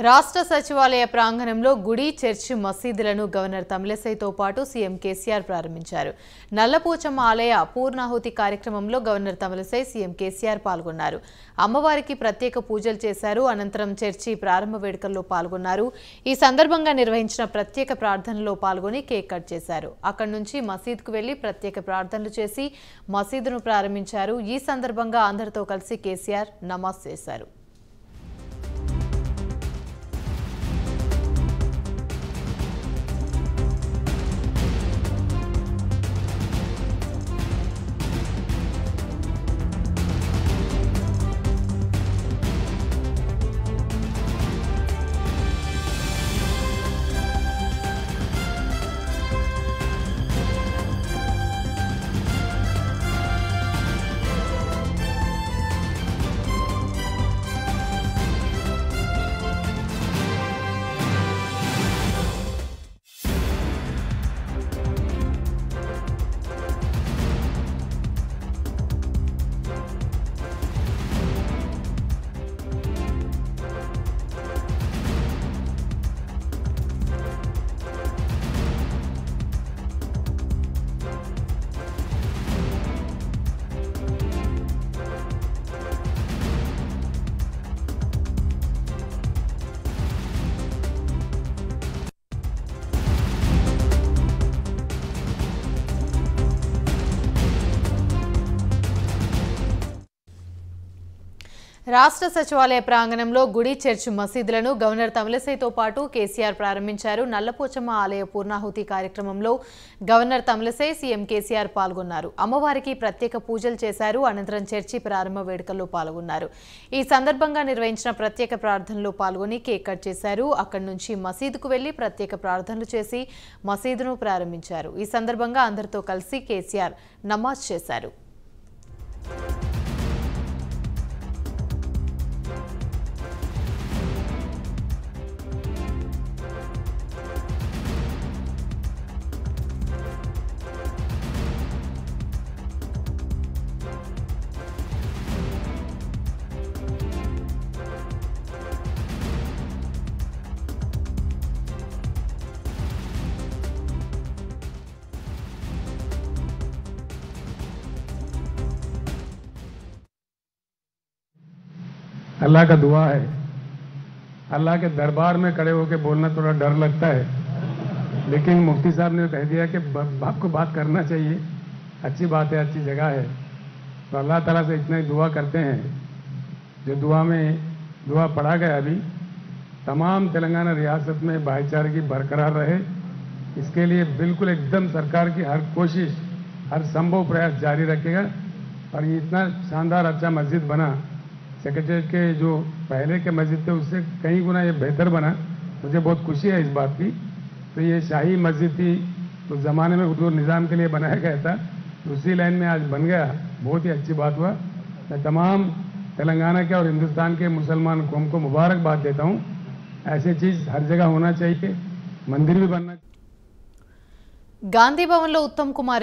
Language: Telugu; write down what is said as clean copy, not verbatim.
రాష్ట్ర సచివాలయ ప్రాంగణంలో గుడి, చర్చి, మసీదులను గవర్నర్ తమిళిసైతో పాటు సీఎం కేసీఆర్ ప్రారంభించారు. నల్లపోచమ్మ ఆలయ పూర్ణాహుతి కార్యక్రమంలో గవర్నర్ తమిళిసై, సీఎం కేసీఆర్ పాల్గొన్నారు. అమ్మవారికి ప్రత్యేక పూజలు చేశారు. అనంతరం చర్చి ప్రారంభ వేడుకల్లో పాల్గొన్నారు. ఈ సందర్భంగా నిర్వహించిన ప్రత్యేక ప్రార్థనలో పాల్గొని కేక్ కట్ చేశారు. అక్కడి నుంచి మసీదుకు వెళ్లి ప్రత్యేక ప్రార్థనలు చేసి మసీదును ప్రారంభించారు. ఈ సందర్భంగా అందరితో కలిసి కేసీఆర్ నమాజ్ చేశారు. రాష్ట్ర సచివాలయ ప్రాంగణంలో గుడి, చర్చ్, మసీదులను గవర్నర్ తమిళిసైతో పాటు కేసీఆర్ ప్రారంభించారు. నల్లపోచమ్మ ఆలయ పూర్ణాహుతి కార్యక్రమంలో గవర్నర్ తమిళిసై, సీఎం కేసీఆర్ పాల్గొన్నారు. అమ్మవారికి ప్రత్యేక పూజలు చేశారు. అనంతరం చర్చి ప్రారంభ వేడుకల్లో పాల్గొన్నారు. ఈ సందర్భంగా నిర్వహించిన ప్రత్యేక ప్రార్థనలో పాల్గొని కేక్ కట్ చేశారు. అక్కడి నుంచి మసీదుకు వెళ్లి ప్రత్యేక ప్రార్థనలు చేసి మసీదును ప్రారంభించారు. ఈ సందర్భంగా అందరితో కలిసి కేసీఆర్ నమాజ్ చేశారు. अल्लाह का दुआ है। अल्लाह के दरबार में खड़े होकर बोलना थोड़ा डर लगता है, लेकिन मुफ्ती साहब ने कह दिया कि आपको बात करना चाहिए। अच्छी बात है, अच्छी जगह है। तो अल्लाह ताला से इतना ही दुआ करते हैं। जो दुआ पढ़ा गया अभी, तमाम तेलंगाना रियासत में भाईचारे की बरकरार रहे, इसके लिए बिल्कुल एकदम सरकार की हर कोशिश, हर संभव प्रयास जारी रखेगा। और ये इतना शानदार अच्छा मस्जिद बना, सेक्रेटरीट के जो पहले के मस्जिद थे उससे कई गुना ये बेहतर बना। मुझे बहुत खुशी है इस बात की। तो ये शाही मस्जिद थी, तो ज़माने में उर्दू निज़ाम के लिए बनाया गया था, उसी लाइन में आज बन गया। बहुत ही अच्छी बात हुआ। मैं तमाम तेलंगाना के और हिंदुस्तान के मुसलमान कौम को मुबारकबाद देता हूँ। ऐसी चीज़ हर जगह होना चाहिए, मंदिर भी बनना। गांधी भवन उत्तम कुमार